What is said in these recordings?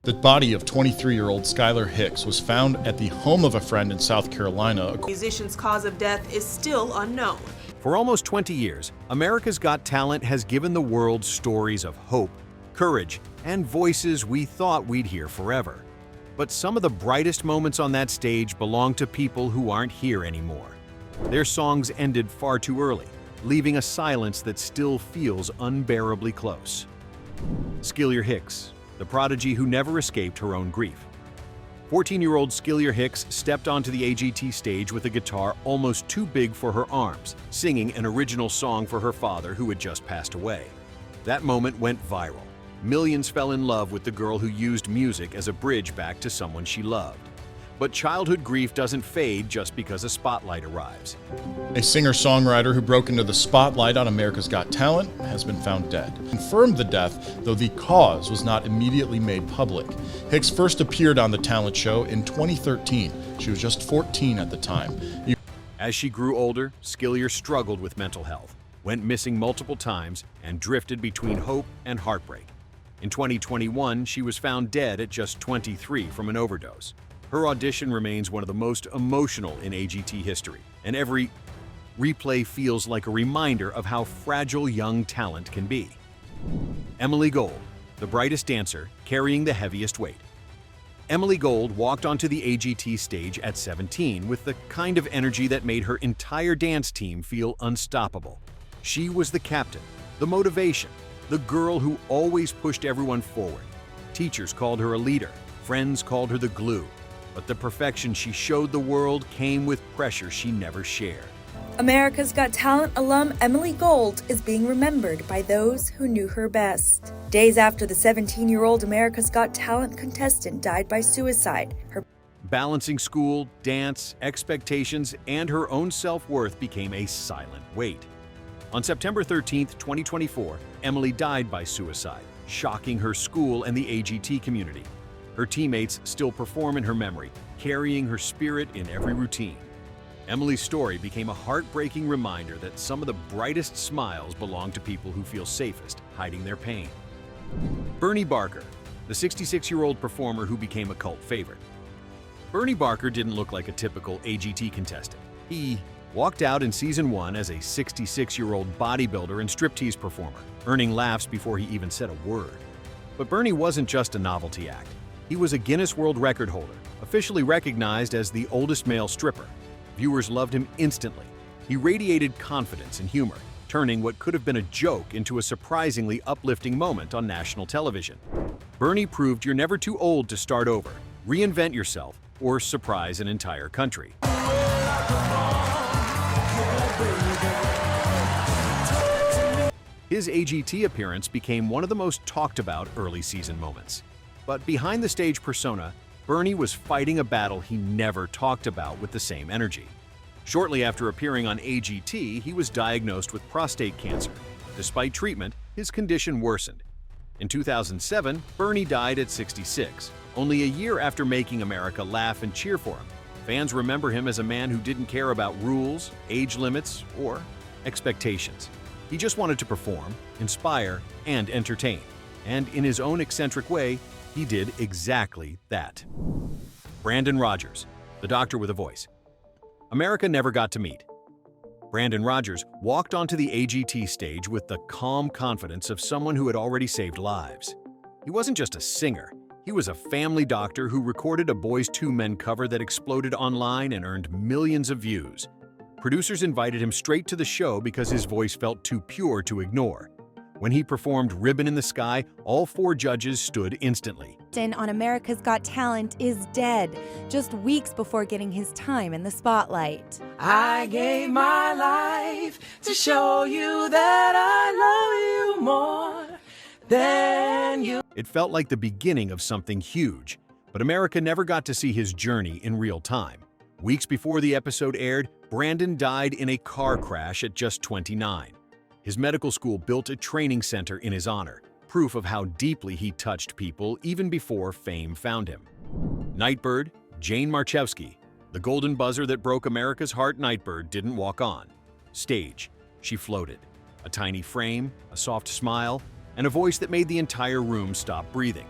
The body of 23-year-old Skilyr Hicks was found at the home of a friend in South Carolina. The musician's cause of death is still unknown. For almost 20 years, America's Got Talent has given the world stories of hope, courage, and voices we thought we'd hear forever. But some of the brightest moments on that stage belong to people who aren't here anymore. Their songs ended far too early, leaving a silence that still feels unbearably close. Skilyr Hicks, the prodigy who never escaped her own grief. 14-year-old Skilyr Hicks stepped onto the AGT stage with a guitar almost too big for her arms, singing an original song for her father who had just passed away. That moment went viral. Millions fell in love with the girl who used music as a bridge back to someone she loved. But childhood grief doesn't fade just because a spotlight arrives. A singer-songwriter who broke into the spotlight on America's Got Talent has been found dead. Confirmed the death, though the cause was not immediately made public. Hicks first appeared on the talent show in 2013. She was just 14 at the time. As she grew older, Skilyr struggled with mental health, went missing multiple times, and drifted between hope and heartbreak. In 2021, she was found dead at just 23 from an overdose. Her audition remains one of the most emotional in AGT history, and every replay feels like a reminder of how fragile young talent can be. Emily Gold, the brightest dancer, carrying the heaviest weight. Emily Gold walked onto the AGT stage at 17 with the kind of energy that made her entire dance team feel unstoppable. She was the captain, the motivation, the girl who always pushed everyone forward. Teachers called her a leader, friends called her the glue. But the perfection she showed the world came with pressure she never shared. America's Got Talent alum Emily Gold is being remembered by those who knew her best. Days after the 17-year-old America's Got Talent contestant died by suicide, her balancing school, dance, expectations, and her own self-worth became a silent weight. On September 13, 2024, Emily died by suicide, shocking her school and the AGT community. Her teammates still perform in her memory, carrying her spirit in every routine. Emily's story became a heartbreaking reminder that some of the brightest smiles belong to people who feel safest hiding their pain. Bernie Barker, the 66-year-old performer who became a cult favorite. Bernie Barker didn't look like a typical AGT contestant. He walked out in Season 1 as a 66-year-old bodybuilder and striptease performer, earning laughs before he even said a word. But Bernie wasn't just a novelty act. He was a Guinness World Record holder, officially recognized as the oldest male stripper. Viewers loved him instantly. He radiated confidence and humor, turning what could have been a joke into a surprisingly uplifting moment on national television. Bernie proved you're never too old to start over, reinvent yourself, or surprise an entire country. His AGT appearance became one of the most talked about early season moments. But behind the stage persona, Bernie was fighting a battle he never talked about with the same energy. Shortly after appearing on AGT, he was diagnosed with prostate cancer. Despite treatment, his condition worsened. In 2007, Bernie died at 66, only a year after making America laugh and cheer for him. Fans remember him as a man who didn't care about rules, age limits, or expectations. He just wanted to perform, inspire, and entertain. And in his own eccentric way, he did exactly that. Brandon Rogers, the doctor with a voice. America never got to meet. Brandon Rogers walked onto the AGT stage with the calm confidence of someone who had already saved lives. He wasn't just a singer. He was a family doctor who recorded a Boyz II Men cover that exploded online and earned millions of views. Producers invited him straight to the show because his voice felt too pure to ignore. When he performed Ribbon in the Sky, all 4 judges stood instantly. On America's Got Talent is dead, just weeks before getting his time in the spotlight. I gave my life to show you that I love you more than you. It felt like the beginning of something huge, but America never got to see his journey in real time. Weeks before the episode aired, Brandon died in a car crash at just 29. His medical school built a training center in his honor, proof of how deeply he touched people even before fame found him. Nightbird, Jane Marchewski, the golden buzzer that broke America's heart. Nightbird didn't walk on stage. She floated. A tiny frame, a soft smile, and a voice that made the entire room stop breathing.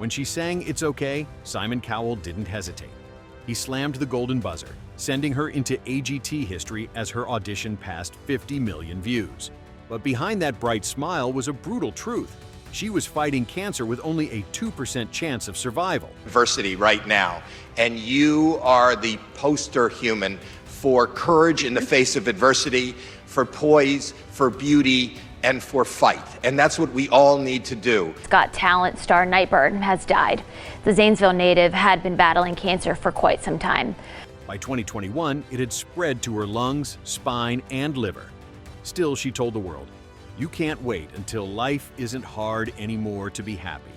When she sang It's Okay, Simon Cowell didn't hesitate. He slammed the golden buzzer, sending her into AGT history as her audition passed 50 million views. But behind that bright smile was a brutal truth. She was fighting cancer with only a 2% chance of survival. Adversity right now, and you are the poster human for courage in the face of adversity, for poise, for beauty, and for fight. And that's what we all need to do. Got Talent star Nightbird has died. The Zanesville native had been battling cancer for quite some time. By 2021, it had spread to her lungs, spine, and liver. Still, she told the world, "You can't wait until life isn't hard anymore to be happy."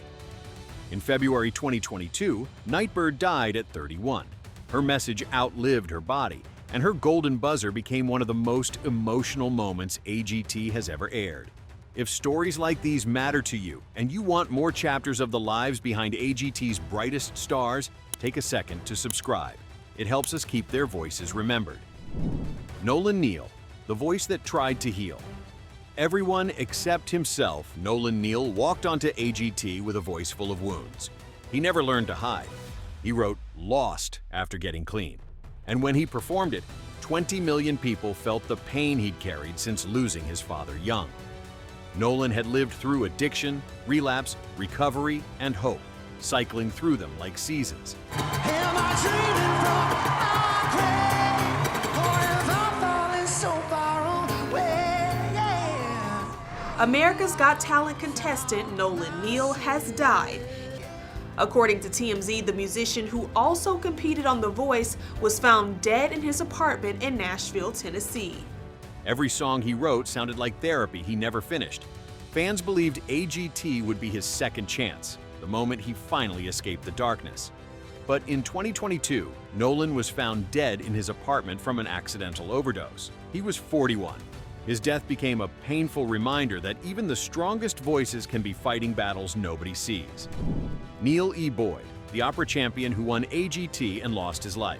In February 2022, Nightbird died at 31. Her message outlived her body, and her golden buzzer became one of the most emotional moments AGT has ever aired. If stories like these matter to you, and you want more chapters of the lives behind AGT's brightest stars, take a second to subscribe. It helps us keep their voices remembered. Nolan Neal, the voice that tried to heal. Everyone except himself, Nolan Neal walked onto AGT with a voice full of wounds. He never learned to hide. He wrote "Lost" after getting clean. And when he performed it, 20 million people felt the pain he'd carried since losing his father young. Nolan had lived through addiction, relapse, recovery, and hope, cycling through them like seasons. Am I dreaming from our grave? Or am I falling so far away? Yeah. America's Got Talent contestant Nolan Neal has died. According to TMZ, the musician who also competed on The Voice was found dead in his apartment in Nashville, Tennessee. Every song he wrote sounded like therapy he never finished. Fans believed AGT would be his second chance, the moment he finally escaped the darkness. But in 2022, Nolan was found dead in his apartment from an accidental overdose. He was 41. His death became a painful reminder that even the strongest voices can be fighting battles nobody sees. Neal E. Boyd, the opera champion who won AGT and lost his life.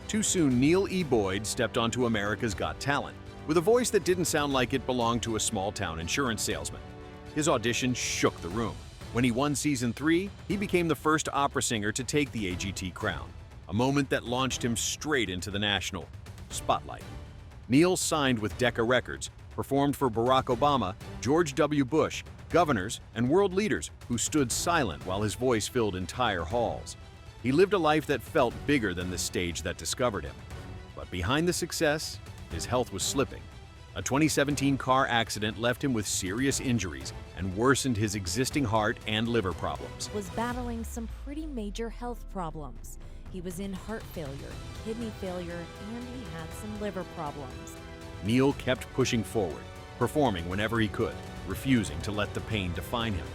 Too soon, Neal E. Boyd stepped onto America's Got Talent with a voice that didn't sound like it belonged to a small-town insurance salesman. His audition shook the room. When he won Season 3, he became the first opera singer to take the AGT crown, a moment that launched him straight into the national spotlight. Neal signed with Decca Records, performed for Barack Obama, George W. Bush, governors, and world leaders who stood silent while his voice filled entire halls. He lived a life that felt bigger than the stage that discovered him. But behind the success, his health was slipping. A 2017 car accident left him with serious injuries and worsened his existing heart and liver problems. Was battling some pretty major health problems. He was in heart failure, kidney failure, and he had some liver problems. Neal kept pushing forward, performing whenever he could, refusing to let the pain define him.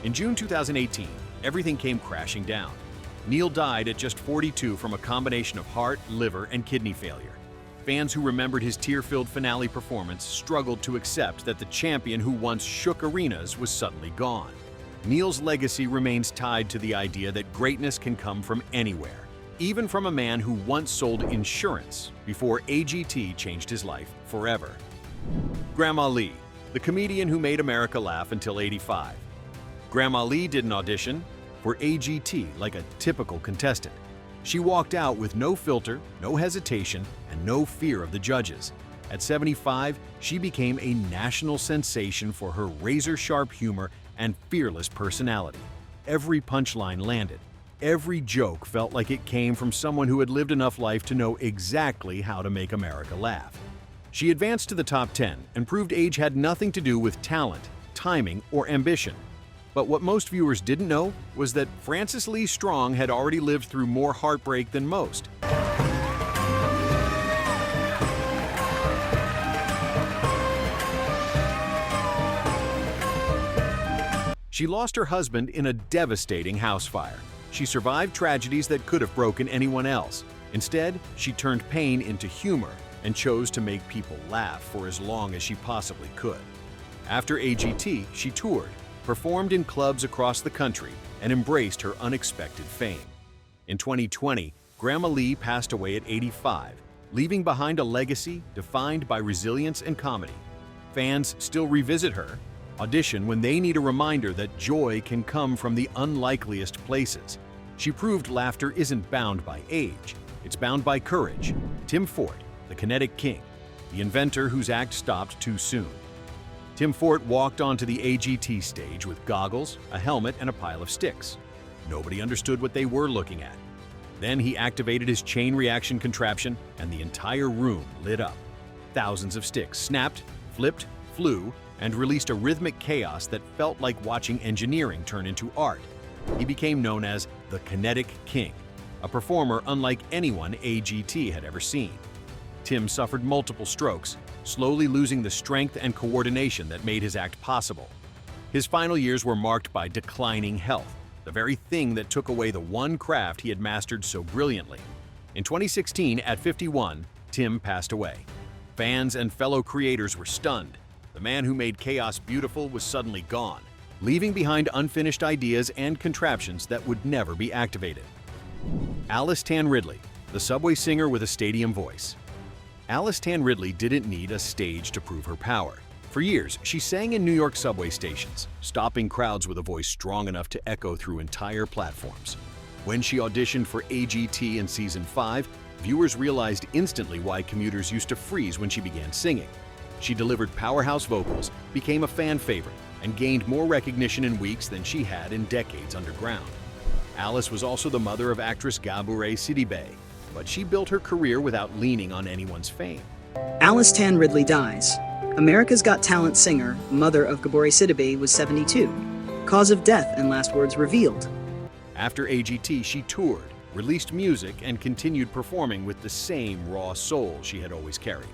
In June 2018, everything came crashing down. Neal died at just 42 from a combination of heart, liver, and kidney failure. Fans who remembered his tear-filled finale performance struggled to accept that the champion who once shook arenas was suddenly gone. Neal's legacy remains tied to the idea that greatness can come from anywhere, even from a man who once sold insurance before AGT changed his life forever. Grandma Lee, the comedian who made America laugh until 85. Grandma Lee didn't audition for AGT like a typical contestant. She walked out with no filter, no hesitation, and no fear of the judges. At 75, she became a national sensation for her razor-sharp humor and fearless personality. Every punchline landed. Every joke felt like it came from someone who had lived enough life to know exactly how to make America laugh. She advanced to the top 10 and proved age had nothing to do with talent, timing, or ambition. But what most viewers didn't know was that Frances Lee Strong had already lived through more heartbreak than most. She lost her husband in a devastating house fire. She survived tragedies that could have broken anyone else. Instead, she turned pain into humor and chose to make people laugh for as long as she possibly could. After AGT, she toured, performed in clubs across the country, and embraced her unexpected fame. In 2020, Grandma Lee passed away at 85, leaving behind a legacy defined by resilience and comedy. Fans still revisit her, audition when they need a reminder that joy can come from the unlikeliest places. She proved laughter isn't bound by age. It's bound by courage. Tim Fort, the Kinetic King, the inventor whose act stopped too soon. Tim Fort walked onto the AGT stage with goggles, a helmet, and a pile of sticks. Nobody understood what they were looking at. Then he activated his chain reaction contraption, and the entire room lit up. Thousands of sticks snapped, flipped, flew, and released a rhythmic chaos that felt like watching engineering turn into art. He became known as the Kinetic King, a performer unlike anyone AGT had ever seen. Tim suffered multiple strokes, slowly losing the strength and coordination that made his act possible. His final years were marked by declining health, the very thing that took away the one craft he had mastered so brilliantly. In 2016, at 51, Tim passed away. Fans and fellow creators were stunned. The man who made chaos beautiful was suddenly gone, leaving behind unfinished ideas and contraptions that would never be activated. Tan Ridley, the subway singer with a stadium voice. Tan Ridley didn't need a stage to prove her power. For years, she sang in New York subway stations, stopping crowds with a voice strong enough to echo through entire platforms. When she auditioned for AGT in Season 5, viewers realized instantly why commuters used to freeze when she began singing. She delivered powerhouse vocals, became a fan favorite, and gained more recognition in weeks than she had in decades underground. Alice was also the mother of actress Gabouret Sidibe, but she built her career without leaning on anyone's fame. Tan Ridley dies. America's Got Talent singer, mother of Gabouret Sidibe, was 72. Cause of death and last words revealed. After AGT, she toured, released music, and continued performing with the same raw soul she had always carried.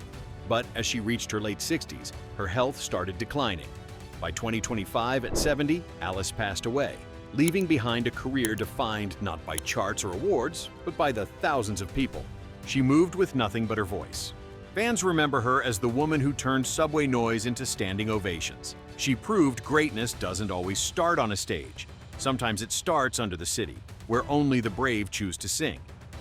But as she reached her late 60s, her health started declining. By 2025, at 70, Alice passed away, leaving behind a career defined not by charts or awards, but by the thousands of people. She moved with nothing but her voice. Fans remember her as the woman who turned subway noise into standing ovations. She proved greatness doesn't always start on a stage. Sometimes it starts under the city, where only the brave choose to sing.